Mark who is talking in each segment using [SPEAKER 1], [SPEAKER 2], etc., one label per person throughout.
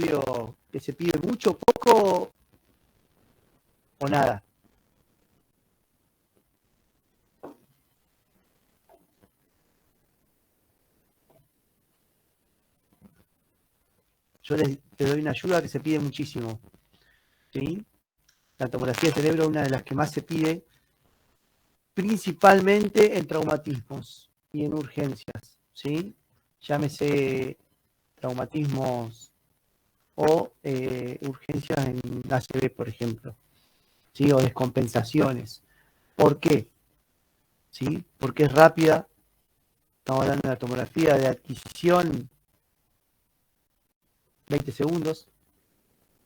[SPEAKER 1] radio que se pide mucho, poco o nada? Yo te doy una ayuda que se pide muchísimo, ¿sí? La tomografía de cerebro es una de las que más se pide, principalmente en traumatismos y en urgencias, ¿sí? Llámese traumatismos o urgencias en ACV, por ejemplo, ¿sí? O descompensaciones. ¿Por qué? ¿Sí? Porque es rápida. Estamos hablando de la tomografía de adquisición, 20 segundos,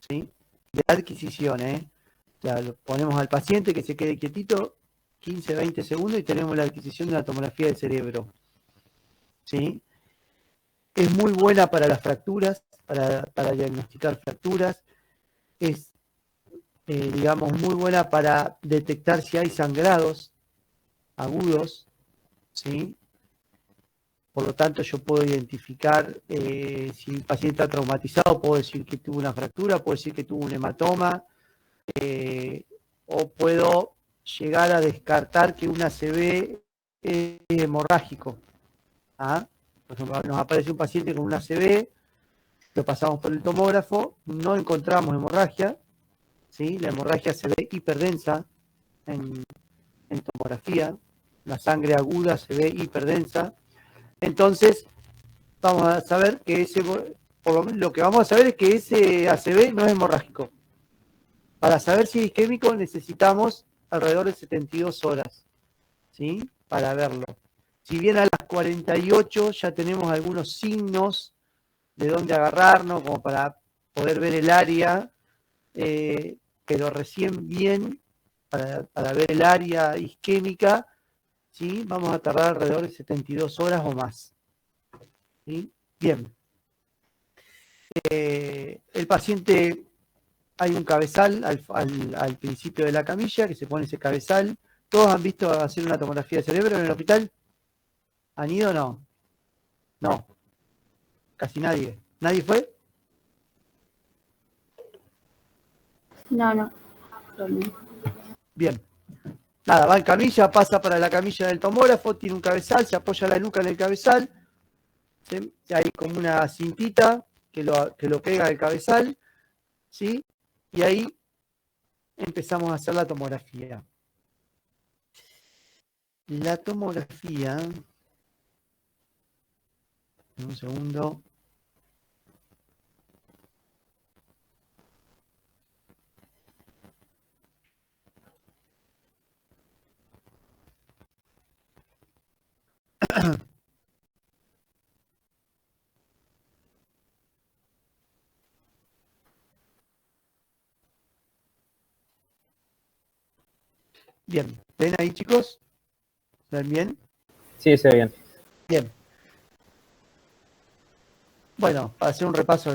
[SPEAKER 1] ¿sí? De adquisición, O sea, lo ponemos al paciente que se quede quietito 15, 20 segundos y tenemos la adquisición de la tomografía del cerebro, ¿sí? Es muy buena para las fracturas, para diagnosticar fracturas. Es, digamos, muy buena para detectar si hay sangrados agudos, ¿sí? Por lo tanto, yo puedo identificar si el paciente está traumatizado, puedo decir que tuvo una fractura, puedo decir que tuvo un hematoma, o puedo llegar a descartar que un ACV es hemorrágico. ¿Ah? Por ejemplo, nos aparece un paciente con un ACV, lo pasamos por el tomógrafo, no encontramos hemorragia, ¿sí? La hemorragia se ve hiperdensa en tomografía, la sangre aguda se ve hiperdensa. Entonces, vamos a saber que por lo menos lo que vamos a saber es que ese ACV no es hemorrágico. Para saber si es isquémico necesitamos alrededor de 72 horas, ¿sí? Para verlo. Si bien a las 48 ya tenemos algunos signos de dónde agarrarnos, como para poder ver el área, pero recién bien, para ver el área isquémica, ¿sí? Vamos a tardar alrededor de 72 horas o más. ¿Sí? Bien. El paciente, hay un cabezal al principio de la camilla, que se pone ese cabezal. ¿Todos han visto hacer una tomografía de cerebro en el hospital? ¿Han ido o no? No, casi nadie. ¿Nadie fue?
[SPEAKER 2] No.
[SPEAKER 1] Bien. Nada, va en camilla, pasa para la camilla del tomógrafo, tiene un cabezal, se apoya la nuca en el cabezal, ¿sí? Hay como una cintita que lo pega al cabezal, ¿sí? Y ahí empezamos a hacer la tomografía. La tomografía, un segundo. Bien, ¿ven ahí, chicos? ¿Ven bien?
[SPEAKER 3] Sí, se ve bien.
[SPEAKER 1] Bien. Bueno, para hacer un repaso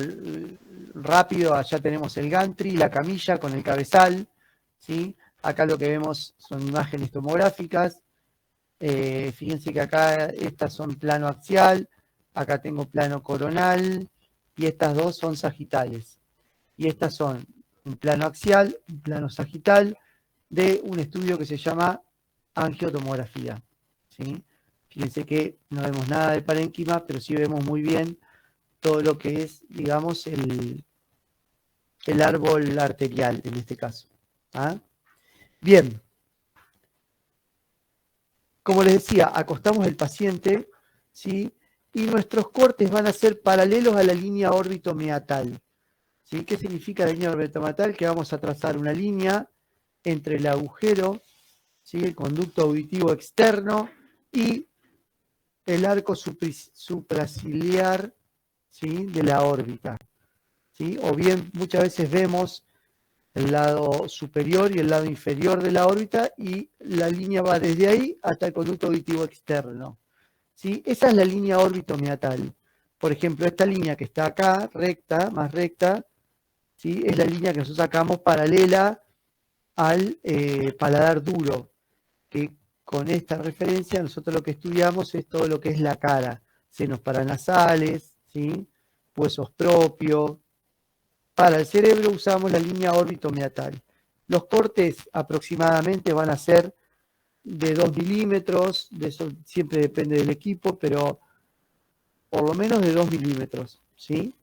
[SPEAKER 1] rápido, allá tenemos el gantry, la camilla con el cabezal, ¿sí? Acá lo que vemos son imágenes tomográficas. Fíjense que acá estas son plano axial, acá tengo plano coronal y estas dos son sagitales. Y estas son un plano axial, un plano sagital de un estudio que se llama angiotomografía, ¿sí? Fíjense que no vemos nada de parénquima, pero sí vemos muy bien todo lo que es, digamos, el árbol arterial en este caso. ¿Ah? Bien. Como les decía, acostamos el paciente, ¿sí? Y nuestros cortes van a ser paralelos a la línea órbito-meatal. ¿Sí? ¿Qué significa la línea órbito-meatal? Que vamos a trazar una línea entre el agujero, ¿sí? El conducto auditivo externo y el arco supraciliar, ¿sí? De la órbita. ¿Sí? O bien muchas veces vemos el lado superior y el lado inferior de la órbita y la línea va desde ahí hasta el conducto auditivo externo. ¿Sí? Esa es la línea órbito-meatal. Por ejemplo, esta línea que está acá, recta, más recta, ¿sí? Es la línea que nosotros sacamos paralela al paladar duro, que con esta referencia nosotros lo que estudiamos es todo lo que es la cara, senos paranasales, ¿sí? Huesos propios, Para el cerebro usamos la línea órbito-meatal. Los cortes aproximadamente van a ser de 2 milímetros, de eso siempre depende del equipo, pero por lo menos de 2 milímetros, ¿sí?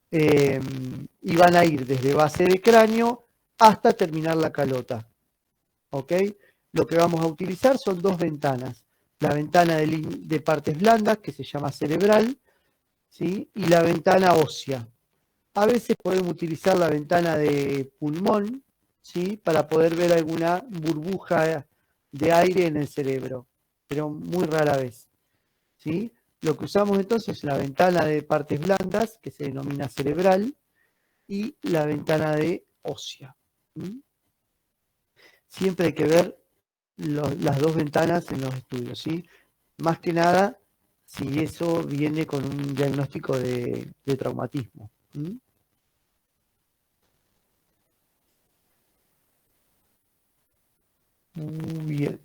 [SPEAKER 1] Y van a ir desde base de cráneo hasta terminar la calota, ¿ok? Lo que vamos a utilizar son dos ventanas, la ventana de partes blandas, que se llama cerebral, ¿sí? Y la ventana ósea. A veces podemos utilizar la ventana de pulmón, ¿sí? Para poder ver alguna burbuja de aire en el cerebro, pero muy rara vez, ¿sí? Lo que usamos entonces es la ventana de partes blandas, que se denomina cerebral, y la ventana de ósea. ¿Mm? Siempre hay que ver las dos ventanas en los estudios, ¿sí? Más que nada, si eso viene con un diagnóstico de traumatismo. ¿Mm? Muy bien.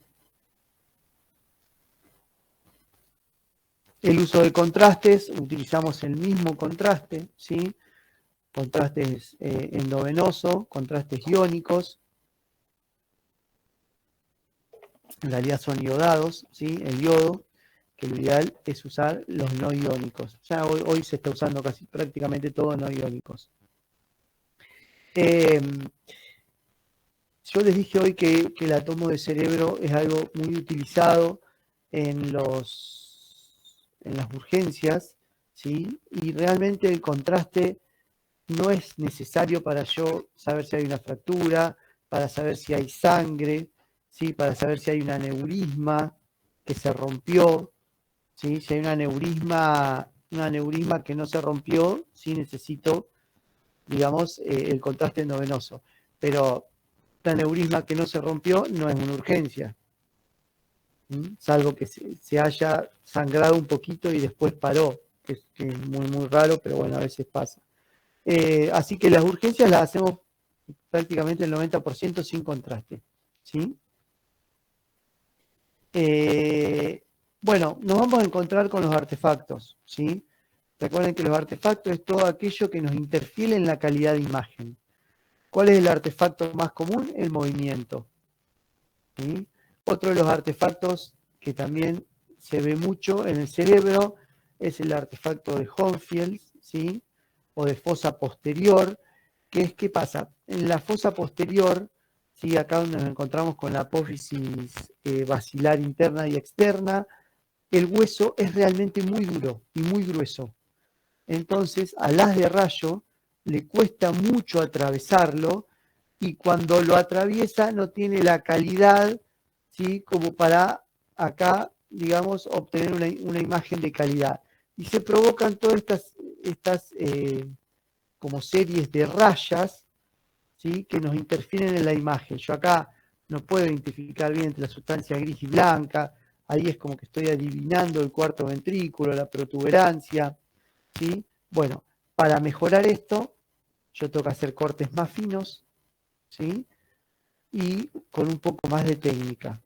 [SPEAKER 1] El uso de contrastes, utilizamos el mismo contraste, ¿sí? Contrastes endovenoso, contrastes iónicos, en realidad son iodados, ¿sí? El yodo, que lo ideal es usar los no iónicos. Ya hoy se está usando casi prácticamente todos no iónicos. Yo les dije hoy que el átomo de cerebro es algo muy utilizado en las urgencias, ¿sí? Y realmente el contraste no es necesario para yo saber si hay una fractura, para saber si hay sangre, ¿sí? Para saber si hay un aneurisma que se rompió, ¿sí? Si hay un aneurisma que no se rompió, sí necesito, digamos, el contraste endovenoso. Pero un aneurisma que no se rompió no es una urgencia, ¿sí? Salvo que se haya sangrado un poquito y después paró, que es muy, muy raro, pero bueno, a veces pasa. Así que las urgencias las hacemos prácticamente el 90% sin contraste, ¿sí? Bueno, nos vamos a encontrar con los artefactos, ¿sí? Recuerden que los artefactos es todo aquello que nos interfiere en la calidad de imagen. ¿Cuál es el artefacto más común? El movimiento, ¿sí? Otro de los artefactos que también se ve mucho en el cerebro es el artefacto de Hounsfield, ¿sí? O de fosa posterior, que es, ¿qué pasa? En la fosa posterior, ¿sí? Acá donde nos encontramos con la apófisis basilar interna y externa, el hueso es realmente muy duro y muy grueso. Entonces, al haz de rayo le cuesta mucho atravesarlo y cuando lo atraviesa no tiene la calidad, ¿sí? Como para acá, digamos, obtener una imagen de calidad. Y se provocan todas estas como series de rayas, ¿sí? Que nos interfieren en la imagen. Yo acá no puedo identificar bien entre la sustancia gris y blanca, ahí es como que estoy adivinando el cuarto ventrículo, la protuberancia, ¿sí? Bueno, para mejorar esto, yo tengo que hacer cortes más finos, ¿sí? Y con un poco más de técnica.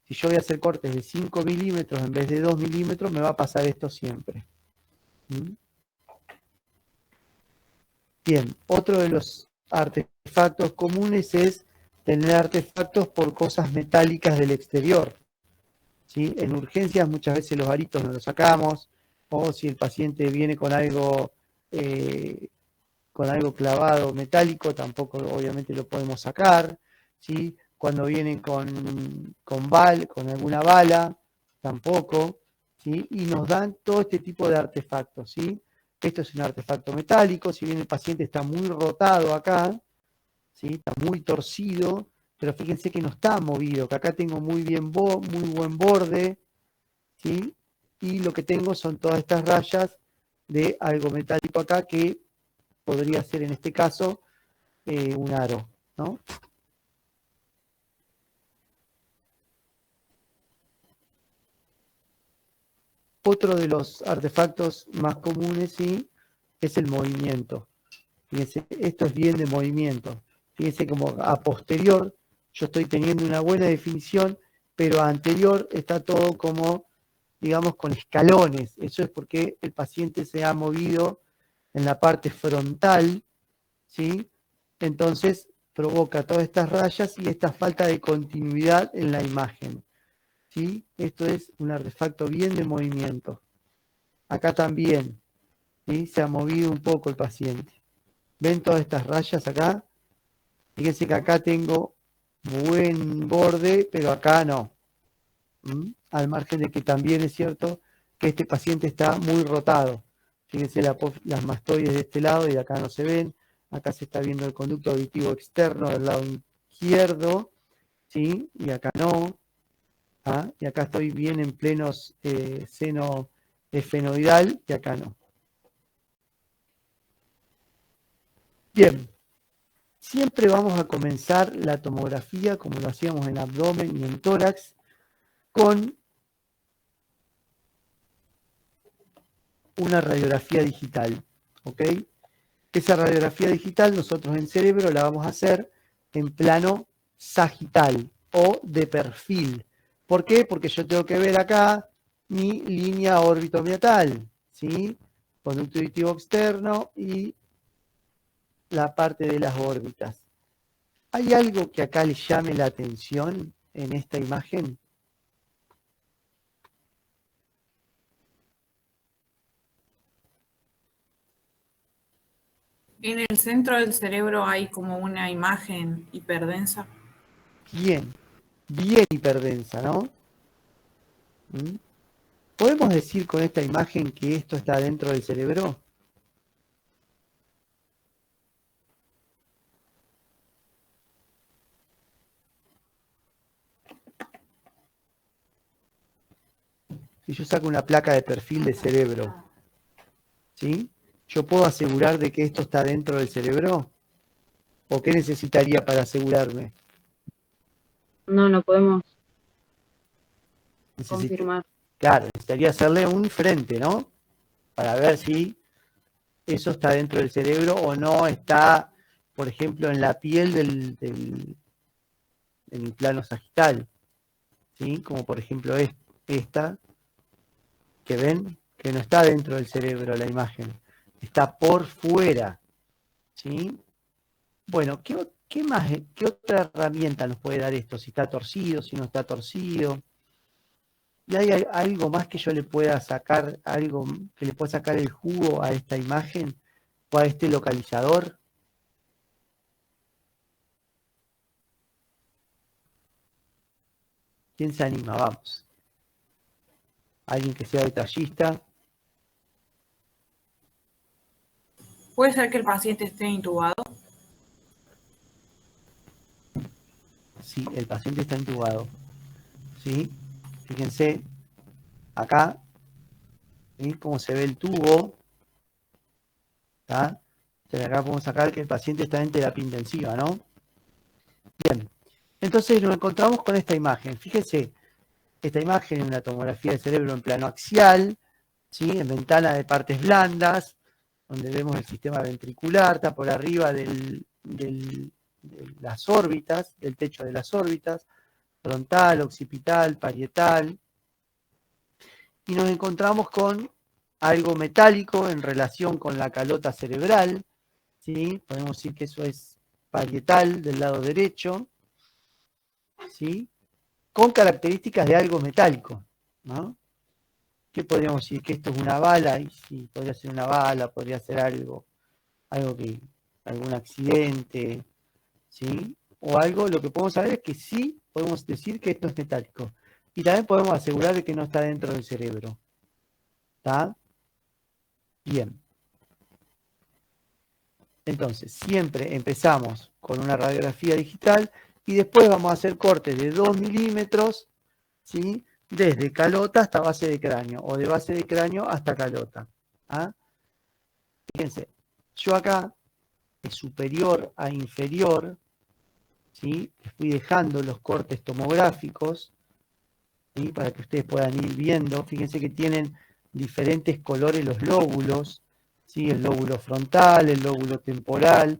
[SPEAKER 1] Si yo voy a hacer cortes de 5 milímetros en vez de 2 milímetros, me va a pasar esto siempre. ¿Mm? Bien, otro de los artefactos comunes es tener artefactos por cosas metálicas del exterior, ¿sí? En urgencias muchas veces los aritos no los sacamos, o si el paciente viene con algo clavado metálico, tampoco obviamente lo podemos sacar, ¿sí? Cuando vienen con alguna bala, tampoco, ¿sí? Y nos dan todo este tipo de artefactos, ¿sí? Esto es un artefacto metálico, si bien el paciente está muy rotado acá, ¿sí? Está muy torcido, pero fíjense que no está movido, que acá tengo muy buen borde, ¿sí? Y lo que tengo son todas estas rayas de algo metálico acá que podría ser en este caso un aro, ¿no? Otro de los artefactos más comunes, ¿sí? Es el movimiento. Fíjense, esto es bien de movimiento. Fíjense como a posterior yo estoy teniendo una buena definición, pero a anterior está todo como, digamos, con escalones. Eso es porque el paciente se ha movido en la parte frontal, ¿sí? Entonces provoca todas estas rayas y esta falta de continuidad en la imagen, ¿sí? Esto es un artefacto bien de movimiento. Acá también, ¿sí? Se ha movido un poco el paciente. ¿Ven todas estas rayas acá? Fíjense que acá tengo buen borde, pero acá no. Al margen de que también es cierto que este paciente está muy rotado. Fíjense las mastoides de este lado y de acá no se ven. Acá se está viendo el conducto auditivo externo del lado izquierdo, ¿sí? Y acá no. ¿Ah? Y acá estoy bien en plenos seno esfenoidal y acá no. Bien, siempre vamos a comenzar la tomografía como lo hacíamos en abdomen y en tórax con una radiografía digital, ¿ok? Esa radiografía digital nosotros en cerebro la vamos a hacer en plano sagital o de perfil. ¿Por qué? Porque yo tengo que ver acá mi línea órbito-meatal, ¿sí? Conducto auditivo externo y la parte de las órbitas. ¿Hay algo que acá le llame la atención en esta imagen?
[SPEAKER 3] En el centro del cerebro hay como una imagen hiperdensa.
[SPEAKER 1] Bien, bien hiperdensa, ¿no? ¿Podemos decir con esta imagen que esto está dentro del cerebro? Si yo saco una placa de perfil de cerebro, ¿sí? ¿Yo puedo asegurar de que esto está dentro del cerebro? ¿O qué necesitaría para asegurarme?
[SPEAKER 2] No podemos
[SPEAKER 1] Necesito,
[SPEAKER 2] confirmar.
[SPEAKER 1] claro, necesitaría hacerle un frente, ¿no? Para ver si eso está dentro del cerebro o no está, por ejemplo, en la piel del plano sagital, ¿sí? Como por ejemplo esta, que ven que no está dentro del cerebro la imagen, está por fuera, ¿sí? Bueno, ¿qué más, qué otra herramienta nos puede dar esto? Si está torcido, si no está torcido. ¿Y hay algo más que yo le pueda sacar, algo que le pueda sacar el jugo a esta imagen o a este localizador? ¿Quién se anima? Vamos. Alguien que sea detallista.
[SPEAKER 3] ¿Puede ser que el paciente esté intubado?
[SPEAKER 1] Sí, el paciente está intubado. ¿Sí? Fíjense acá, ¿sí? Cómo se ve el tubo. ¿Está? Entonces acá podemos sacar que el paciente está en terapia intensiva, ¿no? Bien. Entonces nos encontramos con esta imagen. Fíjense, esta imagen es una tomografía del cerebro en plano axial, ¿sí? En ventana de partes blandas, donde vemos el sistema ventricular, está por arriba de las órbitas, del techo de las órbitas, frontal, occipital, parietal, y nos encontramos con algo metálico en relación con la calota cerebral, ¿sí? Podemos decir que eso es parietal del lado derecho, ¿sí? Con características de algo metálico, ¿no? ¿Qué podríamos decir? Que esto es una bala, y sí, podría ser una bala, podría ser algo que, algún accidente, ¿sí? O algo, lo que podemos saber es que sí podemos decir que esto es metálico. Y también podemos asegurar de que no está dentro del cerebro. ¿Está? Bien. Entonces, siempre empezamos con una radiografía digital y después vamos a hacer cortes de 2 milímetros, ¿sí? Desde calota hasta base de cráneo, o de base de cráneo hasta calota. ¿Ah? Fíjense, yo acá, de superior a inferior, ¿sí? Les fui dejando los cortes tomográficos, ¿sí? Para que ustedes puedan ir viendo. Fíjense que tienen diferentes colores los lóbulos, ¿sí? El lóbulo frontal, el lóbulo temporal,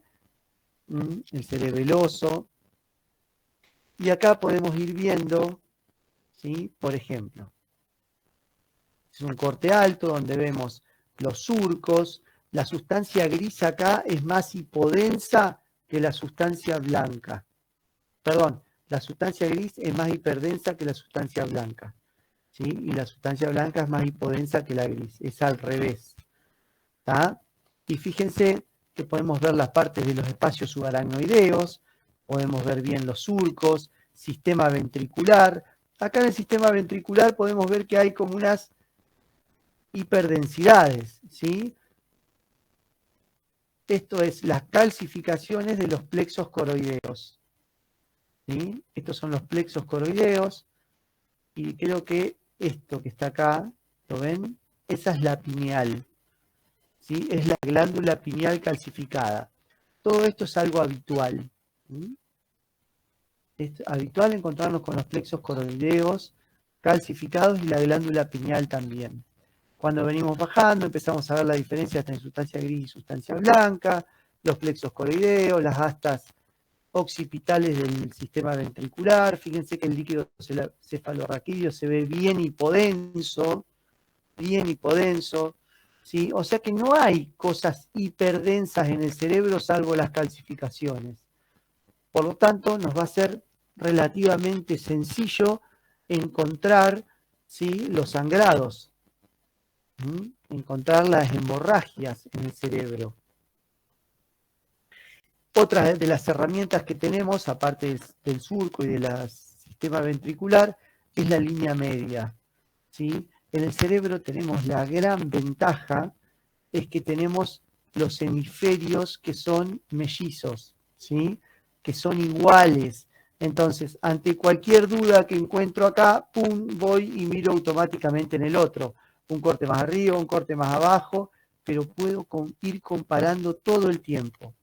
[SPEAKER 1] el cerebeloso. Y acá podemos ir viendo, ¿sí? Por ejemplo, es un corte alto donde vemos los surcos, La sustancia gris acá es más hipodensa que la sustancia blanca. Perdón, la sustancia gris es más hiperdensa que la sustancia blanca. ¿Sí? Y la sustancia blanca es más hipodensa que la gris. Es al revés. ¿Tá? Y fíjense que podemos ver las partes de los espacios subaracnoideos, podemos ver bien los surcos, sistema ventricular. Acá en el sistema ventricular podemos ver que hay como unas hiperdensidades, ¿sí? Esto es las calcificaciones de los plexos coroideos, ¿sí? Estos son los plexos coroideos y creo que esto que está acá, ¿lo ven? Esa es la pineal, ¿sí? Es la glándula pineal calcificada. Todo esto es algo habitual, ¿sí? Es habitual encontrarnos con los plexos coroideos calcificados y la glándula pineal también. Cuando venimos bajando empezamos a ver la diferencia entre sustancia gris y sustancia blanca, los plexos coroideos, las astas occipitales del sistema ventricular. Fíjense que el líquido cefalorraquídeo se ve bien hipodenso, ¿sí? O sea que no hay cosas hiperdensas en el cerebro salvo las calcificaciones. Por lo tanto, nos va a ser relativamente sencillo encontrar, ¿sí?, los sangrados, encontrar las hemorragias en el cerebro. Otra de las herramientas que tenemos, aparte del surco y del sistema ventricular, es la línea media, ¿sí? En el cerebro tenemos la gran ventaja, es que tenemos los hemisferios que son mellizos, ¿sí?, que son iguales. Entonces, ante cualquier duda que encuentro acá, pum, voy y miro automáticamente en el otro. Un corte más arriba, un corte más abajo, pero puedo ir comparando todo el tiempo.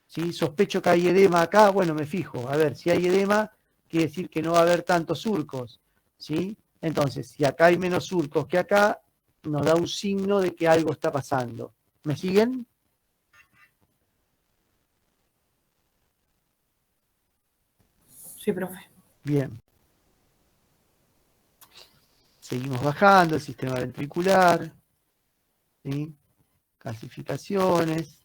[SPEAKER 1] ¿Sí? Sospecho que hay edema acá, bueno, me fijo. A ver, si hay edema, quiere decir que no va a haber tantos surcos, ¿sí? Entonces, si acá hay menos surcos que acá, nos da un signo de que algo está pasando. ¿Me siguen?
[SPEAKER 3] Sí, profe.
[SPEAKER 1] Bien. Seguimos bajando el sistema ventricular, ¿sí? Calcificaciones.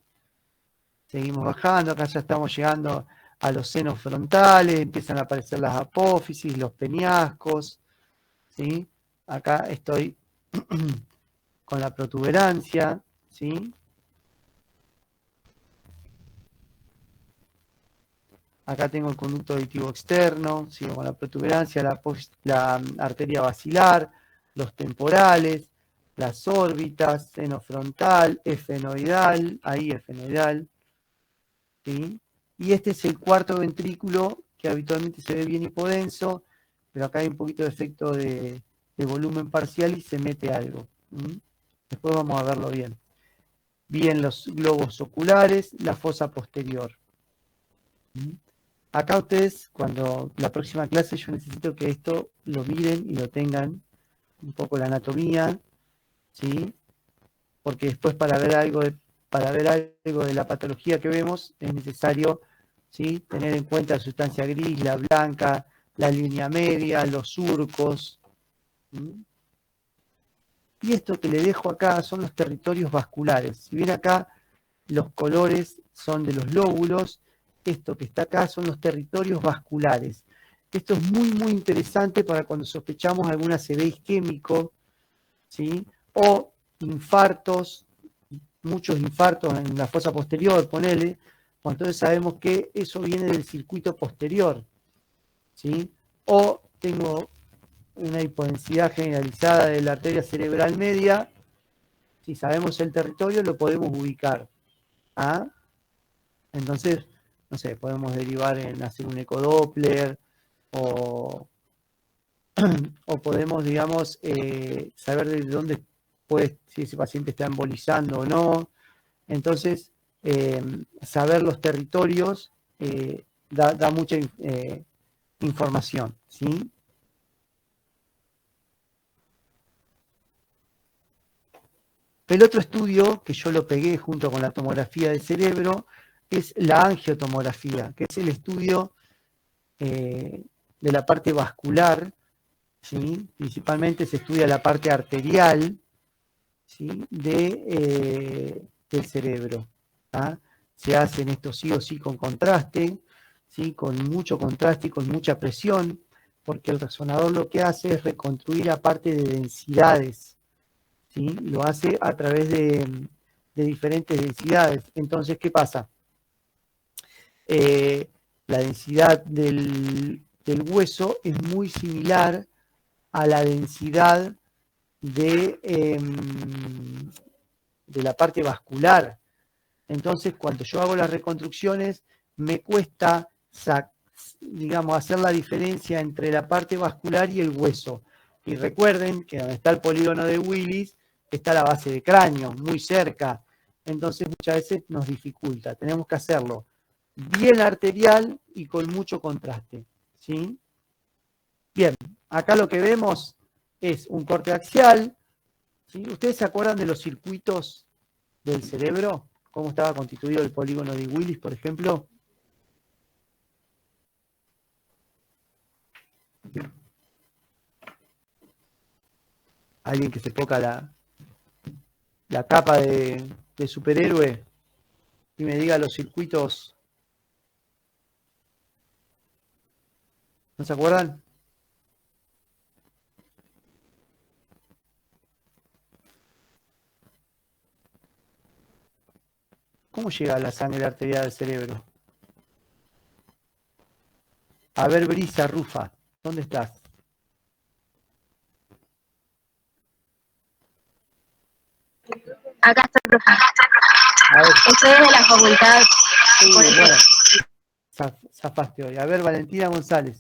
[SPEAKER 1] Seguimos bajando, acá ya estamos llegando a los senos frontales, empiezan a aparecer las apófisis, los peñascos, ¿sí? Acá estoy con la protuberancia, ¿sí? Acá tengo el conducto auditivo externo, sigo con la protuberancia, la arteria basilar, los temporales, las órbitas, seno frontal, efenoidal, ahí efenoidal, ¿sí? Y este es el cuarto ventrículo, que habitualmente se ve bien hipodenso, pero acá hay un poquito de efecto de volumen parcial y se mete algo. Después vamos a verlo bien. Bien los globos oculares, la fosa posterior. Acá ustedes, cuando la próxima clase, yo necesito que esto lo miren y lo tengan, un poco la anatomía, ¿sí? Porque después para ver algo de la patología que vemos, es necesario, ¿sí?, tener en cuenta la sustancia gris, la blanca, la línea media, los surcos. Y esto que le dejo acá son los territorios vasculares. Si bien acá los colores son de los lóbulos, esto que está acá son los territorios vasculares. Esto es muy, muy interesante para cuando sospechamos algún ACV isquémico, ¿sí?, o infartos, muchos infartos en la fosa posterior, ponele, pues entonces sabemos que eso viene del circuito posterior, ¿sí? O tengo una hipodensidad generalizada de la arteria cerebral media, si sabemos el territorio lo podemos ubicar. ¿Ah? Entonces, no sé, podemos derivar en hacer un ecodoppler o podemos, digamos, saber de dónde puede, si ese paciente está embolizando o no. Entonces, saber los territorios da mucha información, ¿sí? El otro estudio, que yo lo pegué junto con la tomografía del cerebro, es la angiotomografía, que es el estudio de la parte vascular, ¿sí? Principalmente se estudia la parte arterial, ¿sí?, de del cerebro. ¿Ah? Se hacen estos sí o sí con contraste, ¿sí? Con mucho contraste y con mucha presión, porque el resonador lo que hace es reconstruir aparte de densidades, ¿sí? Lo hace a través de diferentes densidades. Entonces, ¿qué pasa? La densidad del hueso es muy similar a la densidad de la parte vascular. Entonces, cuando yo hago las reconstrucciones, me cuesta, digamos, hacer la diferencia entre la parte vascular y el hueso. Y recuerden que donde está el polígono de Willis está la base de cráneo, muy cerca. Entonces, muchas veces nos dificulta. Tenemos que hacerlo bien arterial y con mucho contraste, ¿sí? Bien, acá lo que vemos es un corte axial, ¿sí? ¿Ustedes se acuerdan de los circuitos del cerebro? ¿Cómo estaba constituido el polígono de Willis, por ejemplo? Alguien que se ponga la capa de superhéroe y me diga los circuitos. ¿No se acuerdan? ¿Cómo llega la sangre arterial al cerebro? A ver, Brisa, Rufa, ¿dónde estás?
[SPEAKER 4] Acá está el profe.
[SPEAKER 1] A ver,
[SPEAKER 4] Estoy de la facultad. Por eso.
[SPEAKER 1] bueno, zafaste hoy. A ver, Valentina González.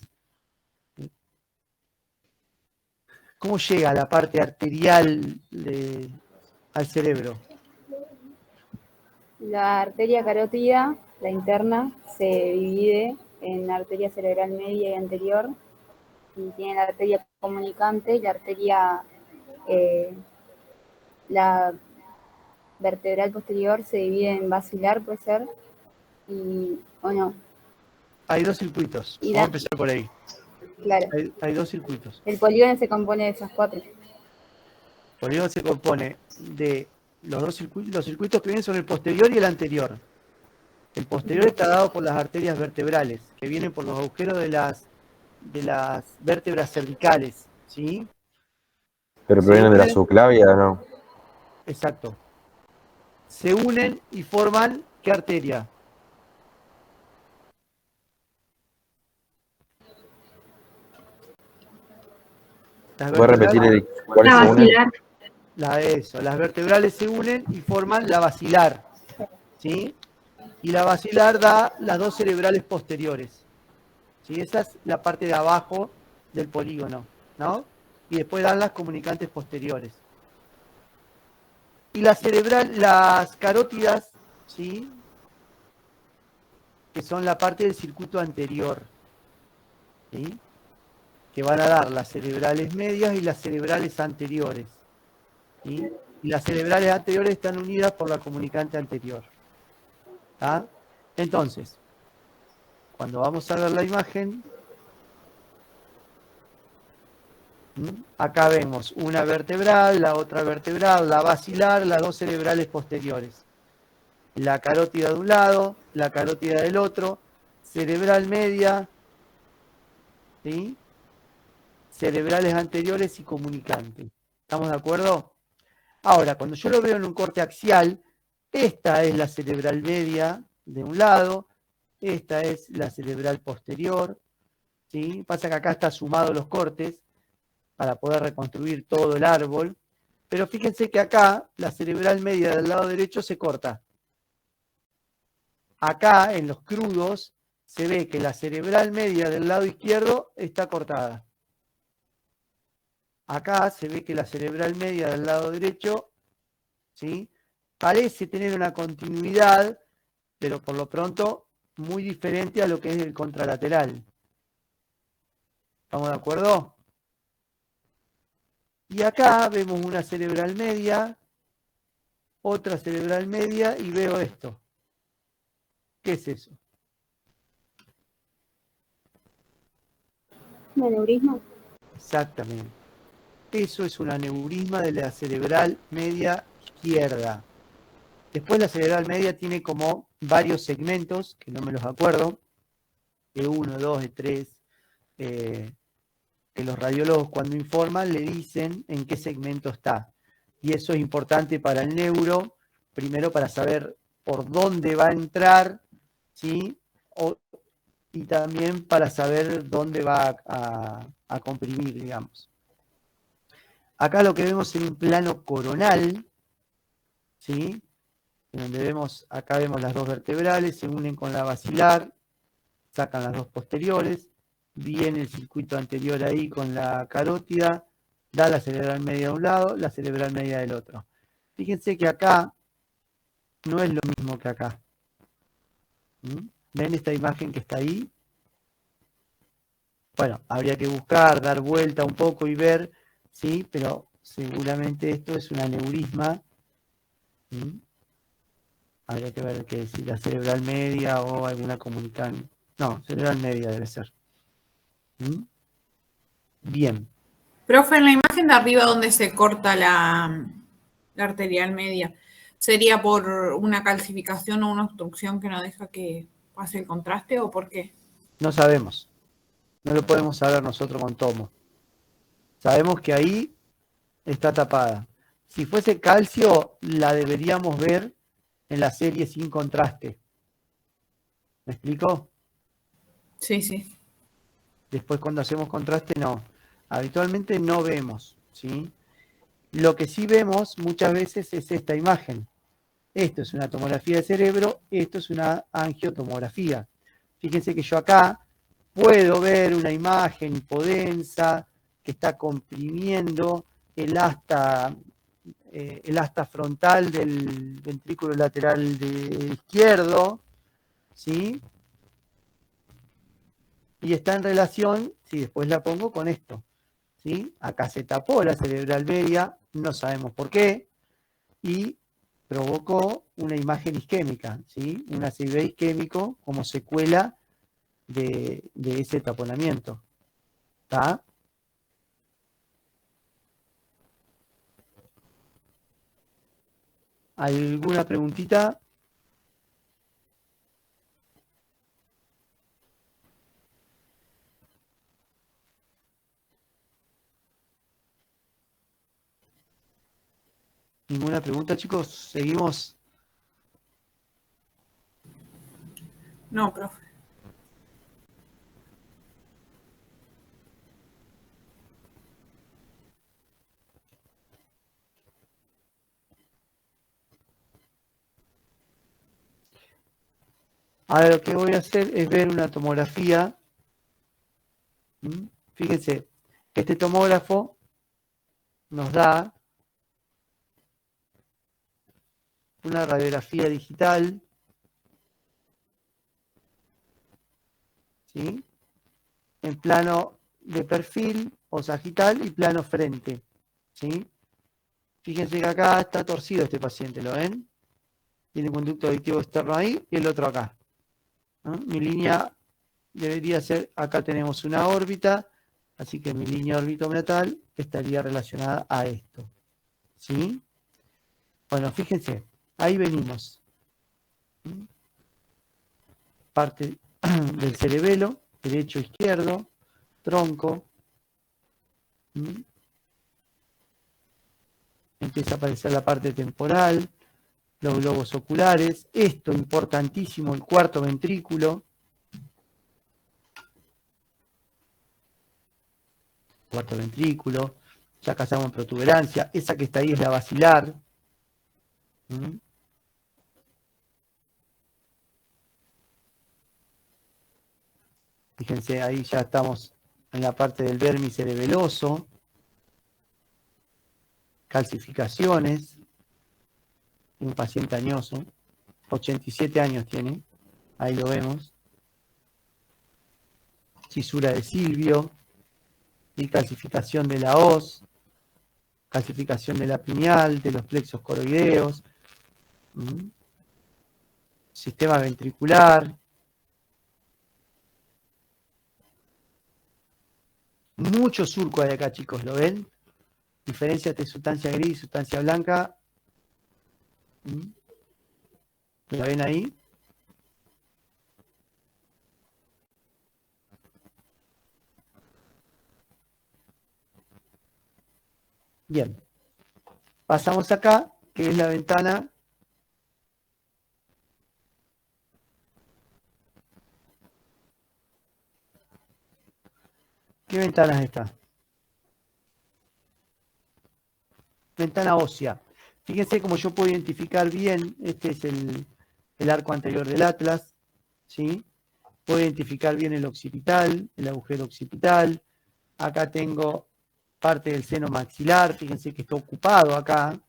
[SPEAKER 1] ¿Cómo llega la parte arterial al cerebro?
[SPEAKER 5] La arteria carótida, la interna, se divide en arteria cerebral media y anterior, y tiene la arteria comunicante y la arteria, la vertebral posterior se divide en basilar, puede ser, o no.
[SPEAKER 1] Hay dos circuitos.
[SPEAKER 5] Y
[SPEAKER 1] Vamos a empezar por ahí.
[SPEAKER 5] Claro.
[SPEAKER 1] Hay dos circuitos.
[SPEAKER 5] El polígono se compone de esas cuatro.
[SPEAKER 1] El polígono se compone de los dos circuitos. Los circuitos que vienen son el posterior y el anterior. El posterior está dado por las arterias vertebrales, que vienen por los agujeros de las vértebras cervicales, ¿sí?
[SPEAKER 6] Pero provienen de la subclavia, ¿no?
[SPEAKER 1] Exacto. Se unen y forman, ¿qué arteria?
[SPEAKER 6] ¿Puedes repetir cuál
[SPEAKER 4] La
[SPEAKER 6] se une?
[SPEAKER 4] basilar.
[SPEAKER 1] Las vertebrales se unen y forman la basilar, ¿sí? Y la basilar da las dos cerebrales posteriores, ¿sí? Esa es la parte de abajo del polígono, ¿no? Y después dan las comunicantes posteriores. Y las carótidas, ¿sí? Que son la parte del circuito anterior, ¿sí? Que van a dar las cerebrales medias y las cerebrales anteriores, ¿sí? Y las cerebrales anteriores están unidas por la comunicante anterior. ¿Ah? Entonces, cuando vamos a ver la imagen, acá vemos una vertebral, la otra vertebral, la basilar, las dos cerebrales posteriores. La carótida de un lado, la carótida del otro, cerebral media, ¿sí? Cerebrales anteriores y comunicantes. ¿Estamos de acuerdo? Ahora, cuando yo lo veo en un corte axial, esta es la cerebral media de un lado, esta es la cerebral posterior, ¿sí? Pasa que acá está sumado los cortes para poder reconstruir todo el árbol, pero fíjense que acá la cerebral media del lado derecho se corta. Acá, en los crudos, se ve que la cerebral media del lado izquierdo está cortada. Acá se ve que la cerebral media del lado derecho, ¿sí? Parece tener una continuidad, pero por lo pronto muy diferente a lo que es el contralateral. ¿Estamos de acuerdo? Y acá vemos una cerebral media, otra cerebral media y veo esto. ¿Qué es eso?
[SPEAKER 5] ¿Un aneurisma?
[SPEAKER 1] Exactamente. Eso es un aneurisma de la cerebral media izquierda. Después la cerebral media tiene como varios segmentos, que no me los acuerdo, E1, E2, E3, que los radiólogos cuando informan le dicen en qué segmento está. Y eso es importante para el neuro, primero para saber por dónde va a entrar, ¿sí? Y también para saber dónde va a comprimir, digamos. Acá lo que vemos es un plano coronal, ¿sí? Donde vemos, acá vemos las dos vertebrales, se unen con la basilar, sacan las dos posteriores, viene el circuito anterior ahí con la carótida, da la cerebral media de un lado, la cerebral media del otro. Fíjense que acá no es lo mismo que acá. ¿Ven esta imagen que está ahí? Bueno, habría que buscar, dar vuelta un poco y ver, ¿sí? Pero seguramente esto es un aneurisma. Habría que ver que si la cerebral media o alguna comunicante. No, cerebral media debe ser. Bien.
[SPEAKER 3] Profe, en la imagen de arriba donde se corta la arterial media, ¿sería por una calcificación o una obstrucción que no deja que pase el contraste o por qué?
[SPEAKER 1] No sabemos. No lo podemos saber nosotros con tomo. Sabemos que ahí está tapada. Si fuese calcio, la deberíamos ver en la serie sin contraste. ¿Me explico?
[SPEAKER 3] Sí, sí.
[SPEAKER 1] Después cuando hacemos contraste, no. Habitualmente no vemos, ¿sí? Lo que sí vemos muchas veces es esta imagen. Esto es una tomografía de cerebro, esto es una angiotomografía. Fíjense que yo acá puedo ver una imagen hipodensa que está comprimiendo el asta frontal del ventrículo lateral izquierdo, ¿sí? Y está en relación, si después la pongo con esto, ¿sí? Acá se tapó la cerebral media, no sabemos por qué, y provocó una imagen isquémica, ¿sí? Un ACV isquémico como secuela de ese taponamiento. ¿Está? ¿Alguna preguntita? ¿Ninguna pregunta, chicos? ¿Seguimos?
[SPEAKER 3] No, profe.
[SPEAKER 1] Ahora lo que voy a hacer es ver una tomografía. Fíjense, este tomógrafo nos da una radiografía digital, ¿sí? En plano de perfil o sagital y plano frente, ¿sí? Fíjense que acá está torcido este paciente, ¿lo ven? Tiene un conducto aditivo externo ahí y el otro acá. Mi línea debería ser, acá tenemos una órbita, así que mi línea orbitomeatal estaría relacionada a esto, ¿sí? Bueno, fíjense, ahí venimos. Parte del cerebelo, derecho, izquierdo, tronco. Empieza a aparecer la parte temporal, los globos oculares. Esto importantísimo, el cuarto ventrículo. Cuarto ventrículo. Ya casamos en protuberancia. Esa que está ahí es la basilar. Fíjense, ahí ya estamos en la parte del vermis cerebeloso. Calcificaciones. Un paciente añoso. 87 años tiene. Ahí lo vemos. Cisura de Silvio. Y calcificación de la hoz. Calcificación de la pineal, de los plexos coroideos. Sistema ventricular. Mucho surco hay acá, chicos, ¿lo ven? Diferencia entre sustancia gris y sustancia blanca. ¿La ven ahí? Bien. Pasamos acá, que es la ventana. ¿Qué ventana es esta? Ventana ósea. Fíjense cómo yo puedo identificar bien, este es el arco anterior del atlas, ¿sí? Puedo identificar bien el occipital, el agujero occipital. Acá tengo parte del seno maxilar, fíjense que está ocupado acá,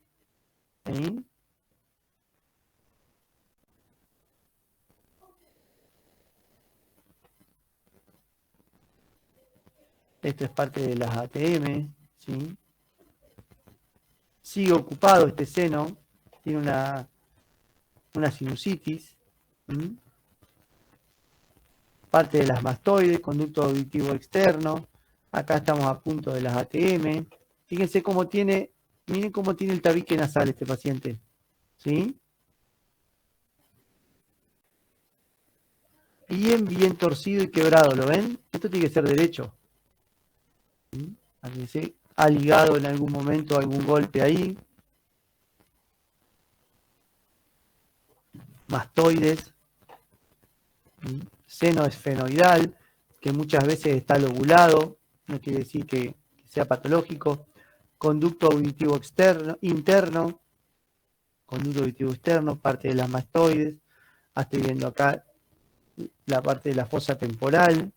[SPEAKER 1] ¿sí? Esto es parte de las ATM, ¿sí? Sigue ocupado este seno, tiene una sinusitis, ¿sí? Parte de las mastoides, conducto auditivo externo. Acá estamos a punto de las ATM. Fíjense cómo tiene, miren cómo tiene el tabique nasal este paciente, ¿sí? Bien torcido y quebrado, ¿lo ven? Esto tiene que ser derecho. ¿Sí? Ha ligado en algún momento algún golpe ahí. Mastoides. ¿Sí? Seno esfenoidal, que muchas veces está lobulado, no quiere decir que sea patológico. Conducto auditivo interno, conducto auditivo externo, parte de las mastoides. Estoy viendo acá la parte de la fosa temporal.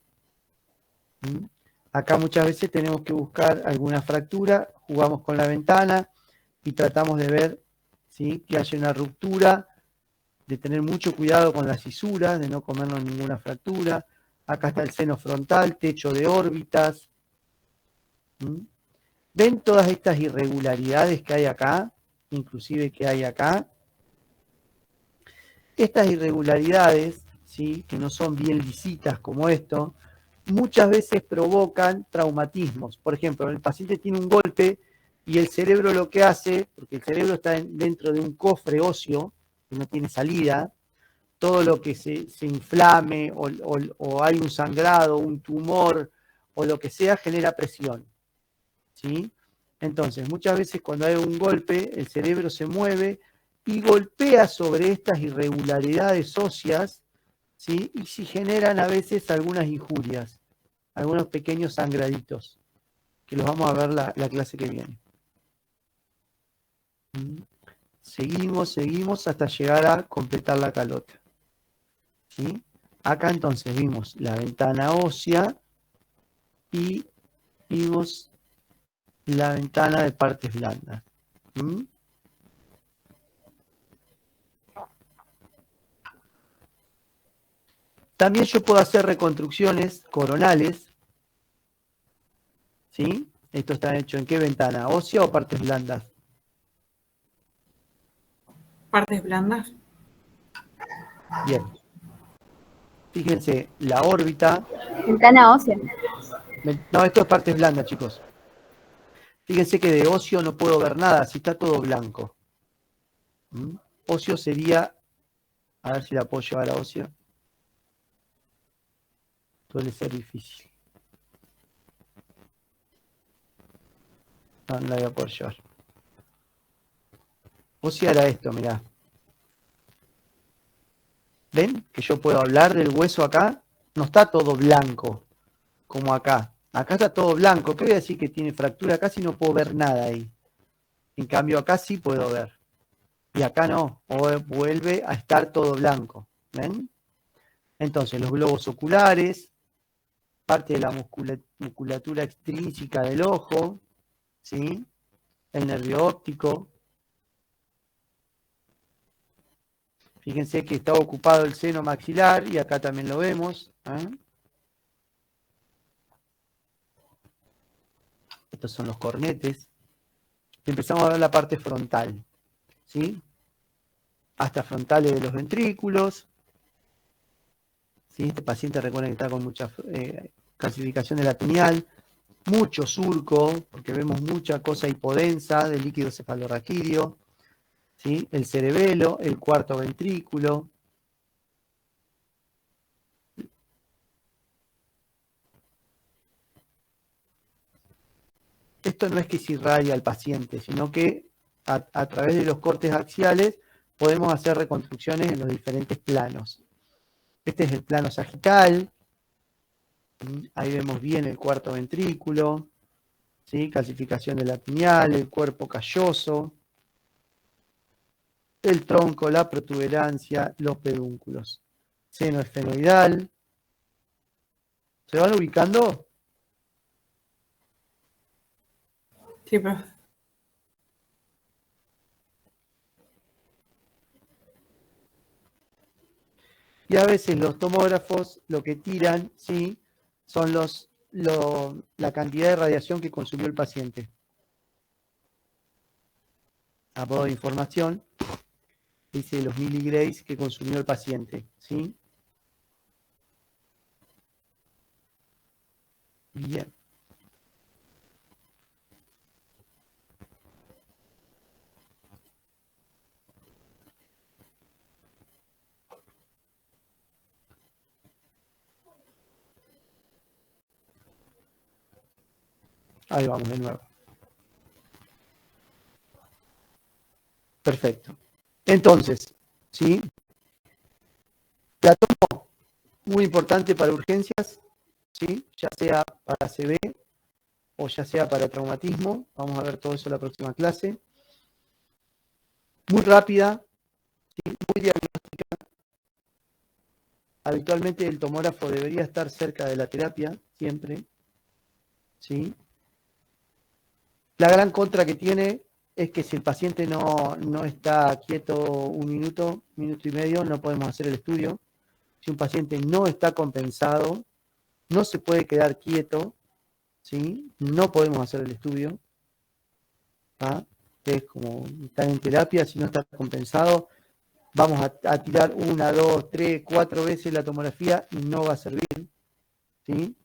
[SPEAKER 1] ¿Sí? Acá muchas veces tenemos que buscar alguna fractura, jugamos con la ventana y tratamos de ver, ¿sí?, que haya una ruptura, de tener mucho cuidado con las cisuras, de no comernos ninguna fractura. Acá está el seno frontal, techo de órbitas. ¿Sí? ¿Ven todas estas irregularidades que hay acá? Inclusive que hay acá. Estas irregularidades, ¿sí?, que no son bien lisitas como esto, muchas veces provocan traumatismos. Por ejemplo, el paciente tiene un golpe y el cerebro lo que hace, porque el cerebro está dentro de un cofre óseo que no tiene salida, todo lo que se inflame o hay un sangrado, un tumor o lo que sea, genera presión, ¿sí? Entonces, muchas veces cuando hay un golpe, el cerebro se mueve y golpea sobre estas irregularidades óseas, ¿sí? Y si generan a veces algunas injurias, algunos pequeños sangraditos, que los vamos a ver la clase que viene. Seguimos hasta llegar a completar la calota. ¿Sí? Acá entonces vimos la ventana ósea y vimos la ventana de partes blandas. ¿Mm? También yo puedo hacer reconstrucciones coronales. ¿Sí? Esto está hecho ¿en qué ventana? ¿Ósea o partes blandas?
[SPEAKER 3] Partes blandas.
[SPEAKER 1] Bien. Fíjense, la órbita.
[SPEAKER 5] Ventana ósea.
[SPEAKER 1] No, esto es partes blandas, chicos. Fíjense que de óseo no puedo ver nada, si está todo blanco. Óseo sería, a ver si la puedo llevar a óseo. Suele ser difícil. No la voy a poder llevar. Ósea era esto, mirá. ¿Ven? Que yo puedo hablar del hueso acá. No está todo blanco, como acá. Acá está todo blanco. ¿Qué voy a decir que tiene fractura? Acá sí no puedo ver nada ahí. En cambio acá sí puedo ver. Y acá no. O vuelve a estar todo blanco. ¿Ven? Entonces los globos oculares, parte de la musculatura extrínseca del ojo, ¿sí? El nervio óptico. Fíjense que está ocupado el seno maxilar y acá también lo vemos. Estos son los cornetes. Empezamos a ver la parte frontal, ¿sí? Hasta frontales de los ventrículos. ¿Sí? Este paciente recuerden que está con mucha calcificación de la pineal, mucho surco, porque vemos mucha cosa hipodensa del líquido cefalorraquídeo. ¿sí? El cerebelo, el cuarto ventrículo. Esto no es que se irradia al paciente, sino que a través de los cortes axiales podemos hacer reconstrucciones en los diferentes planos. Este es el plano sagital. Ahí vemos bien el cuarto ventrículo, ¿sí? Calcificación de la pineal, el cuerpo calloso, el tronco, la protuberancia, los pedúnculos. Seno esfenoidal. ¿Se van ubicando?
[SPEAKER 3] Sí, profe.
[SPEAKER 1] Y a veces los tomógrafos lo que tiran, ¿sí? Son la cantidad de radiación que consumió el paciente. A modo de información, dice los miligrays que consumió el paciente, ¿sí? Bien. Ahí vamos de nuevo. Perfecto. Entonces, ¿sí? La tomo muy importante para urgencias, ¿sí? Ya sea para ACV o ya sea para traumatismo. Vamos a ver todo eso en la próxima clase. Muy rápida, ¿sí? Muy diagnóstica. Habitualmente el tomógrafo debería estar cerca de la terapia, siempre, ¿sí? La gran contra que tiene es que si el paciente no está quieto un minuto y medio, no podemos hacer el estudio. Si un paciente no está compensado, no se puede quedar quieto, ¿sí? No podemos hacer el estudio. ¿Ah? Es como estar en terapia, si no está compensado, vamos a tirar 1, 2, 3, 4 veces la tomografía y no va a servir, ¿sí?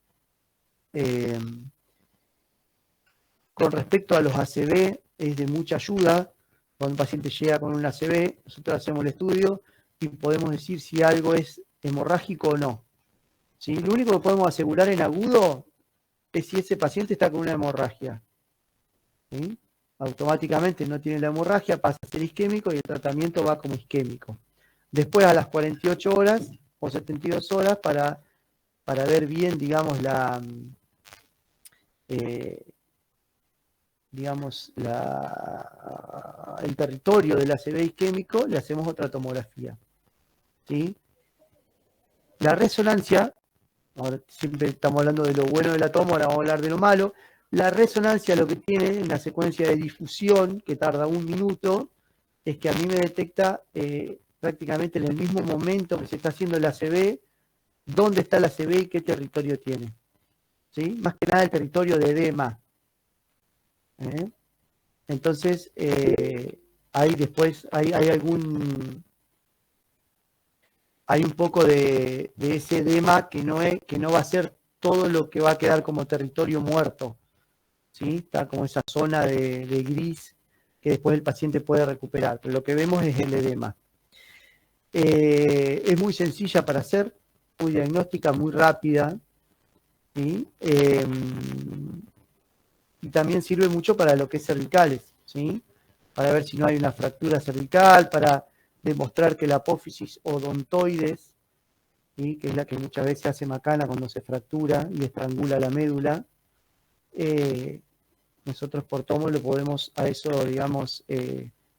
[SPEAKER 1] Con respecto a los ACV, es de mucha ayuda. Cuando un paciente llega con un ACV, nosotros hacemos el estudio y podemos decir si algo es hemorrágico o no. ¿Sí? Lo único que podemos asegurar en agudo es si ese paciente está con una hemorragia. ¿Sí? Automáticamente no tiene la hemorragia, pasa a ser isquémico y el tratamiento va como isquémico. Después a las 48 horas o 72 horas para ver bien, digamos, el territorio del ACV isquémico, le hacemos otra tomografía. ¿Sí? La resonancia, ahora siempre estamos hablando de lo bueno de la tomo, ahora vamos a hablar de lo malo. La resonancia lo que tiene en la secuencia de difusión, que tarda 1 minuto, es que a mí me detecta prácticamente en el mismo momento que se está haciendo el ACV, dónde está el ACV y qué territorio tiene. ¿Sí? Más que nada el territorio de edema. Entonces, ahí después hay un poco de ese edema que no va a ser todo lo que va a quedar como territorio muerto, ¿sí? Está como esa zona de gris que después el paciente puede recuperar, pero lo que vemos es el edema. Es muy sencilla para hacer, muy diagnóstica, muy rápida, ¿sí? Y también sirve mucho para lo que es cervicales, ¿sí? Para ver si no hay una fractura cervical, para demostrar que la apófisis odontoides, ¿sí? Que es la que muchas veces hace macana cuando se fractura y estrangula la médula, nosotros por tomo lo podemos a eso, digamos,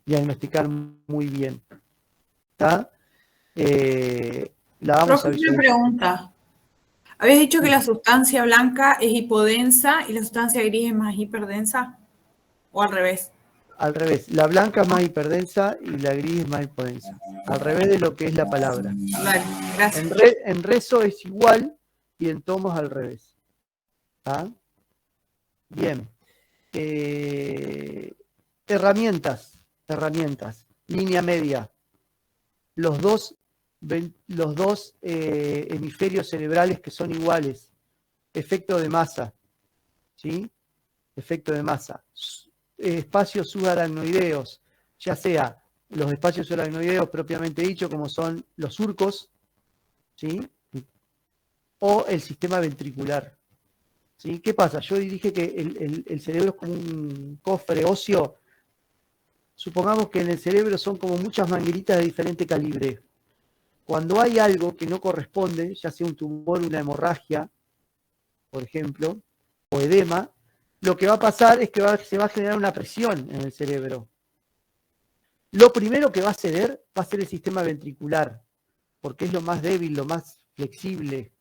[SPEAKER 1] diagnosticar muy bien. ¿Está? La vamos a
[SPEAKER 3] Profe, una pregunta. ¿Habías dicho que la sustancia blanca es hipodensa y la sustancia gris es más hiperdensa? ¿O al revés?
[SPEAKER 1] Al revés. La blanca es más hiperdensa y la gris es más hipodensa. Al revés de lo que es la palabra.
[SPEAKER 3] Vale, gracias.
[SPEAKER 1] En rezo es igual y en tomo es al revés. ¿Ah? Bien. Herramientas. Línea media. Los dos hemisferios cerebrales que son iguales. Efecto de masa. ¿Sí? Efecto de masa. Espacios subaracnoideos, ya sea los espacios aracnoideos propiamente dicho, como son los surcos, ¿sí? O el sistema ventricular. ¿Sí? ¿Qué pasa? Yo dije que el cerebro es como un cofre óseo. Supongamos que en el cerebro son como muchas mangueritas de diferente calibre. Cuando hay algo que no corresponde, ya sea un tumor, una hemorragia, por ejemplo, o edema, lo que va a pasar es que se va a generar una presión en el cerebro. Lo primero que va a ceder va a ser el sistema ventricular, porque es lo más débil, lo más flexible.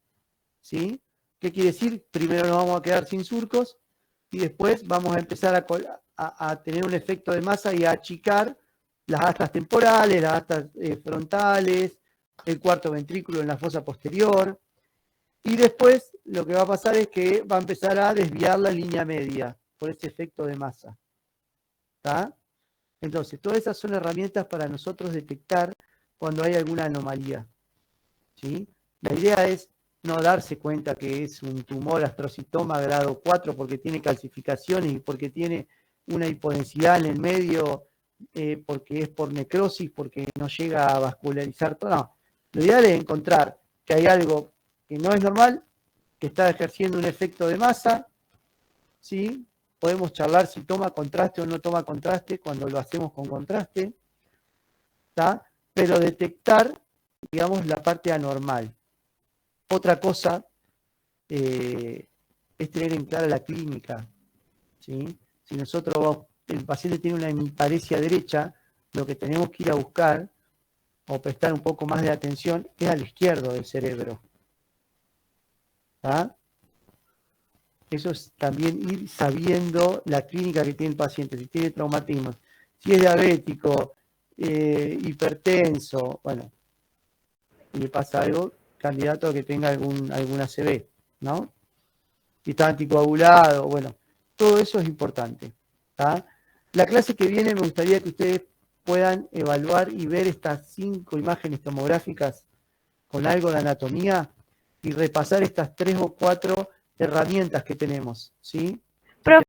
[SPEAKER 1] ¿Sí? ¿Qué quiere decir? Primero nos vamos a quedar sin surcos y después vamos a empezar a tener un efecto de masa y a achicar las astas temporales, las astas frontales, el cuarto ventrículo en la fosa posterior. Y después lo que va a pasar es que va a empezar a desviar la línea media por ese efecto de masa. ¿Está? Entonces, todas esas son herramientas para nosotros detectar cuando hay alguna anomalía. ¿Sí? La idea es no darse cuenta que es un tumor astrocitoma grado 4 porque tiene calcificaciones y porque tiene una hipodensidad en el medio, porque es por necrosis, porque no llega a vascularizar todo. No. Lo ideal es encontrar que hay algo que no es normal, que está ejerciendo un efecto de masa, ¿sí? Podemos charlar si toma contraste o no toma contraste cuando lo hacemos con contraste, ¿tá? Pero detectar, digamos, la parte anormal. Otra cosa es tener en clara la clínica, ¿sí? Si el paciente tiene una hemiparesia derecha, lo que tenemos que ir a buscar o prestar un poco más de atención es al izquierdo del cerebro. ¿Tá? Eso es también ir sabiendo la clínica que tiene el paciente, si tiene traumatismos, si es diabético, hipertenso, bueno, y le pasa algo, candidato a que tenga algún ACV, ¿no? Si está anticoagulado, bueno, todo eso es importante. ¿Tá? La clase que viene me gustaría que ustedes puedan evaluar y ver estas 5 imágenes tomográficas con algo de anatomía y repasar estas 3 o 4 herramientas que tenemos, ¿sí?